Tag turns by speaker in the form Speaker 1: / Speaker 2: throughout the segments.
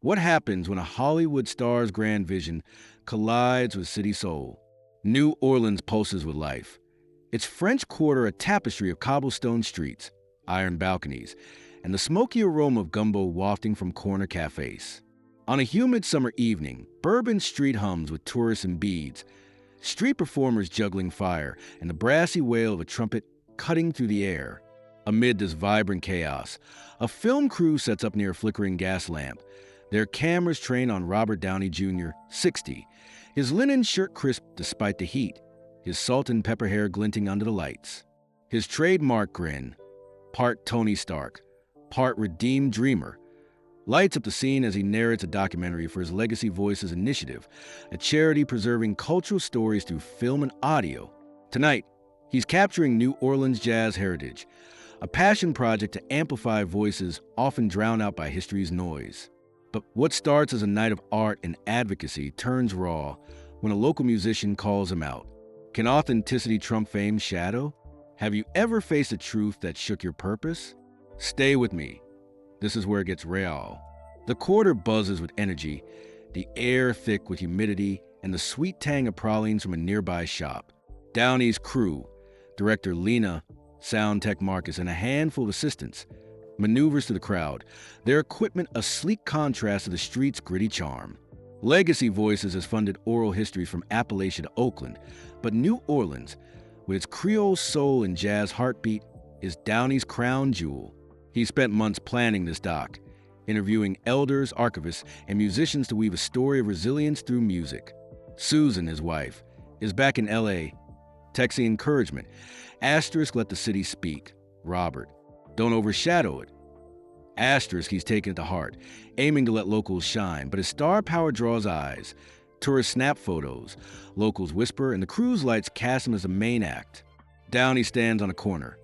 Speaker 1: What happens when a Hollywood star's grand vision collides with city soul? New Orleans pulses with life. Its French Quarter a tapestry of cobblestone streets, iron balconies, and the smoky aroma of gumbo wafting from corner cafes. On a humid summer evening, Bourbon Street hums with tourists and beads, street performers juggling fire, and the brassy wail of a trumpet cutting through the air. Amid this vibrant chaos, a film crew sets up near a flickering gas lamp, their cameras trained on Robert Downey Jr., 60, his linen shirt crisp despite the heat, his salt and pepper hair glinting under the lights. His trademark grin, part Tony Stark, part redeemed dreamer, lights up the scene as he narrates a documentary for his Legacy Voices initiative, a charity preserving cultural stories through film and audio. Tonight, he's capturing New Orleans jazz heritage, a passion project to amplify voices often drowned out by history's noise. But what starts as a night of art and advocacy turns raw when a local musician calls him out. Can authenticity trump fame's shadow? Have you ever faced a truth that shook your purpose? Stay with me. This is where it gets real. The quarter buzzes with energy, the air thick with humidity, and the sweet tang of pralines from a nearby shop. Downey's crew, director Lena, sound tech Marcus, and a handful of assistants, maneuvers through the crowd, their equipment a sleek contrast to the street's gritty charm. Legacy Voices has funded oral histories from Appalachia to Oakland, but New Orleans, with its Creole soul and jazz heartbeat, is Downey's crown jewel. He spent months planning this doc, interviewing elders, archivists, and musicians to weave a story of resilience through music. Susan, his wife, is back in L.A., texting encouragement. Asterisk, let the city speak. Robert, don't overshadow it. Asterisk, he's taken it to heart, aiming to let locals shine, but his star power draws eyes. Tourists snap photos, locals whisper, and the crew's lights cast him as the main act. Downey stands on a corner,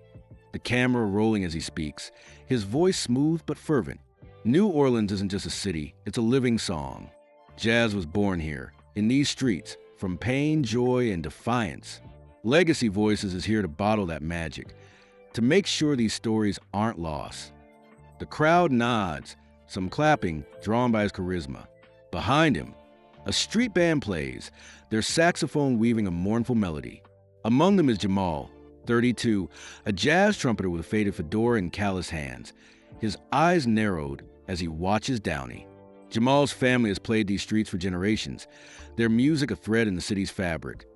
Speaker 1: the camera rolling as he speaks, his voice smooth but fervent. New Orleans isn't just a city, it's a living song. Jazz was born here, in these streets, from pain, joy, and defiance. Legacy Voices is here to bottle that magic, to make sure these stories aren't lost. The crowd nods, some clapping, drawn by his charisma. Behind him, a street band plays, their saxophone weaving a mournful melody. Among them is Jamal, 32, a jazz trumpeter with a faded fedora and calloused hands, his eyes narrowed as he watches Downey. Jamal's family has played these streets for generations, their music a thread in the city's fabric.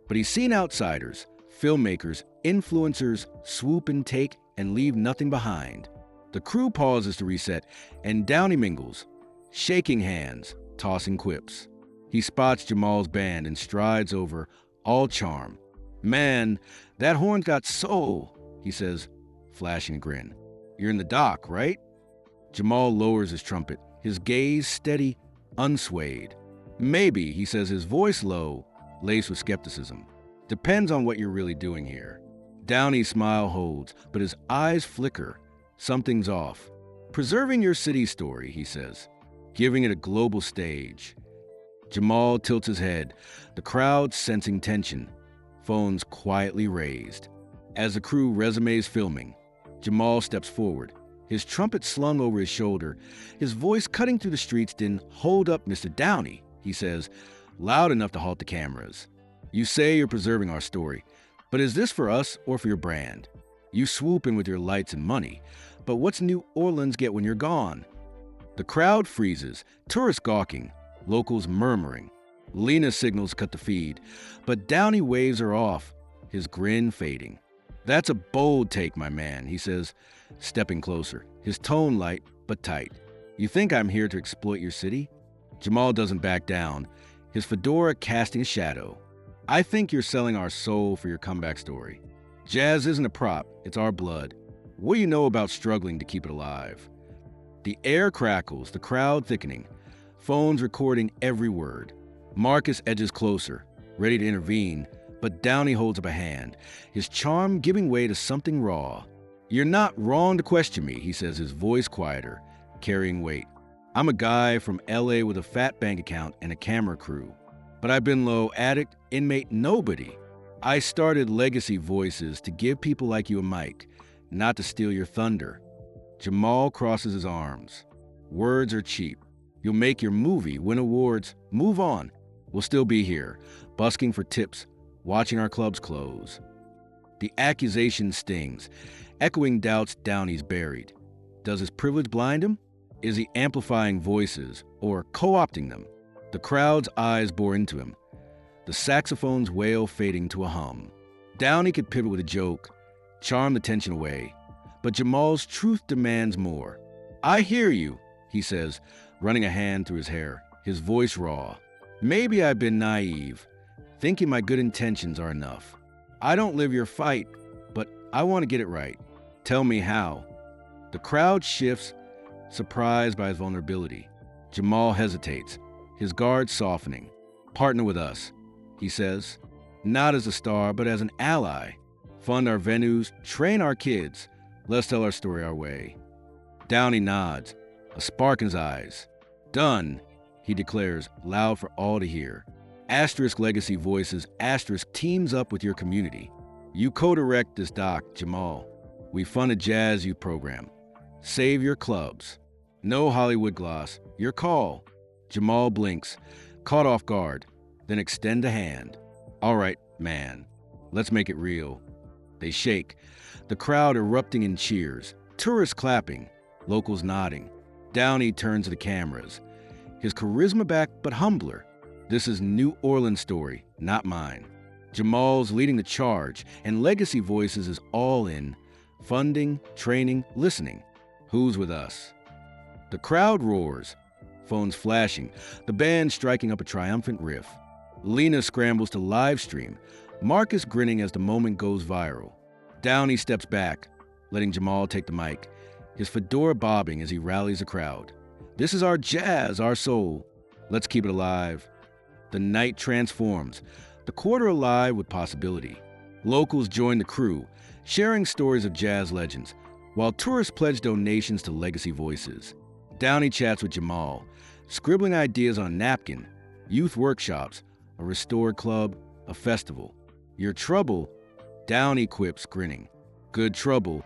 Speaker 1: But he's seen outsiders, filmmakers, influencers swoop and take and leave nothing behind. The crew pauses to reset, and Downey mingles, shaking hands, tossing quips. He spots Jamal's band and strides over, all charm. Man, that horn's got soul, he says, flashing a grin. You're in the dock, right? Jamal lowers his trumpet, his gaze steady, unswayed. Maybe, he says, his voice low, laced with skepticism. Depends on what you're really doing here. Downey's smile holds, but his eyes flicker. Something's off. Preserving your city story, he says, giving it a global stage. Jamal tilts his head, the crowd sensing tension, phones quietly raised. As the crew resumes filming, Jamal steps forward, his trumpet slung over his shoulder, his voice cutting through the streets. Then, hold up, Mr. Downey, he says, loud enough to halt the cameras. You say you're preserving our story, but is this for us or for your brand? You swoop in with your lights and money, but what's New Orleans get when you're gone? The crowd freezes, tourists gawking, locals murmuring. Lena signals cut the feed, but Downey waves her off, his grin fading. That's a bold take, my man, he says, stepping closer, his tone light but tight. You think I'm here to exploit your city? Jamal doesn't back down, his fedora casting a shadow. I think you're selling our soul for your comeback story. Jazz isn't a prop, it's our blood. What do you know about struggling to keep it alive? The air crackles, the crowd thickening, phones recording every word. Marcus edges closer, ready to intervene, but Downey holds up a hand, his charm giving way to something raw. You're not wrong to question me, he says, his voice quieter, carrying weight. I'm a guy from LA with a fat bank account and a camera crew. But I've been low addict, inmate, nobody. I started Legacy Voices to give people like you a mic, not to steal your thunder. Jamal crosses his arms. Words are cheap. You'll make your movie, win awards, move on. We'll still be here, busking for tips, watching our clubs close. The accusation stings, echoing doubts Downey's buried. Does his privilege blind him? Is he amplifying voices or co-opting them? The crowd's eyes bore into him, the saxophone's wail fading to a hum. Downey could pivot with a joke, charm the tension away, but Jamal's truth demands more. I hear you, he says, running a hand through his hair, his voice raw. Maybe I've been naive, thinking my good intentions are enough. I don't live your fight, but I want to get it right. Tell me how. The crowd shifts, surprised by his vulnerability. Jamal hesitates, his guard softening. Partner with us, he says, not as a star, but as an ally. Fund our venues, train our kids. Let's tell our story our way. Downey nods, a spark in his eyes. Done, he declares, loud for all to hear. Asterisk Legacy Voices, Asterisk teams up with your community. You co-direct this doc, Jamal. We fund a jazz youth program. Save your clubs. No Hollywood gloss. Your call. Jamal blinks, caught off guard, then extend a hand. All right, man. Let's make it real. They shake, the crowd erupting in cheers, tourists clapping, locals nodding. Downey turns to the cameras, his charisma back but humbler. This is New Orleans' story, not mine. Jamal's leading the charge, and Legacy Voices is all in. Funding, training, listening. Who's with us? The crowd roars, phones flashing, the band striking up a triumphant riff. Lena scrambles to live stream, Marcus grinning as the moment goes viral. Downey steps back, letting Jamal take the mic, his fedora bobbing as he rallies the crowd. This is our jazz, our soul. Let's keep it alive. The night transforms, the quarter alive with possibility. Locals join the crew, sharing stories of jazz legends, while tourists pledge donations to Legacy Voices. Downey chats with Jamal, scribbling ideas on a napkin, youth workshops, a restored club, a festival. Your trouble, Downey quips, grinning. Good trouble.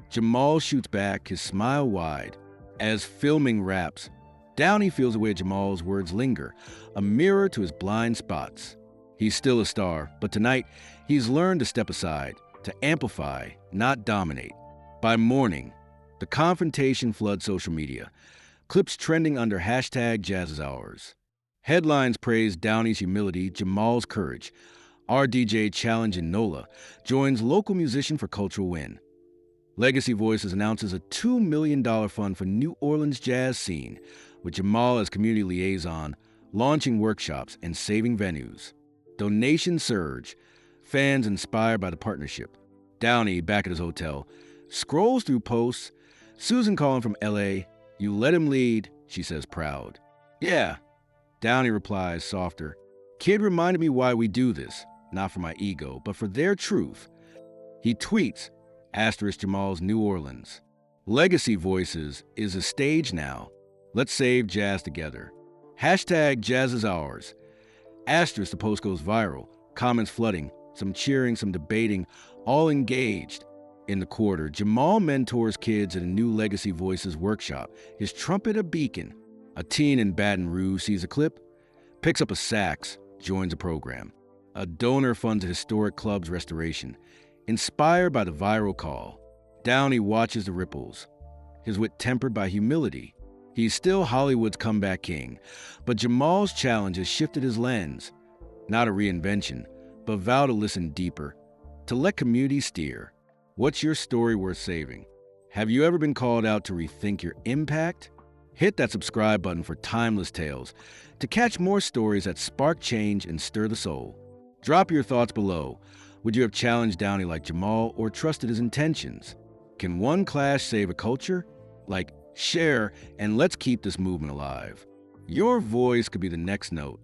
Speaker 1: Jamal shoots back, his smile wide. As filming wraps, Downey feels the way Jamal's words linger, a mirror to his blind spots. He's still a star, but tonight he's learned to step aside, to amplify, not dominate. By morning, the confrontation floods social media, clips trending under hashtag #JazzesHours. Headlines praise Downey's humility, Jamal's courage. Our DJ challenge in NOLA joins local musician for cultural win. Legacy Voices announces a $2 million fund for New Orleans jazz scene, with Jamal as community liaison, launching workshops and saving venues. Donations surge, fans inspired by the partnership. Downey, back at his hotel, scrolls through posts. Susan calling from LA. You let him lead, she says proud. Yeah, Downey replies softer. Kid reminded me why we do this, not for my ego, but for their truth. He tweets, asterisk Jamal's New Orleans. Legacy Voices is a stage now. Let's save jazz together. Hashtag Jazz is ours. Asterisk the post goes viral, comments flooding, some cheering, some debating, all engaged. In the quarter, Jamal mentors kids at a new Legacy Voices workshop, his trumpet a beacon. A teen in Baton Rouge sees a clip, picks up a sax, joins a program. A donor funds a historic club's restoration, inspired by the viral call. Downey watches the ripples, his wit tempered by humility. He's still Hollywood's comeback king, but Jamal's challenge has shifted his lens. Not a reinvention, but vow to listen deeper, to let community steer. What's your story worth saving? Have you ever been called out to rethink your impact? Hit that subscribe button for timeless tales, to catch more stories that spark change and stir the soul. Drop your thoughts below. Would you have challenged Downey like Jamal or trusted his intentions? Can one clash save a culture? Share, and let's keep this movement alive. Your voice could be the next note,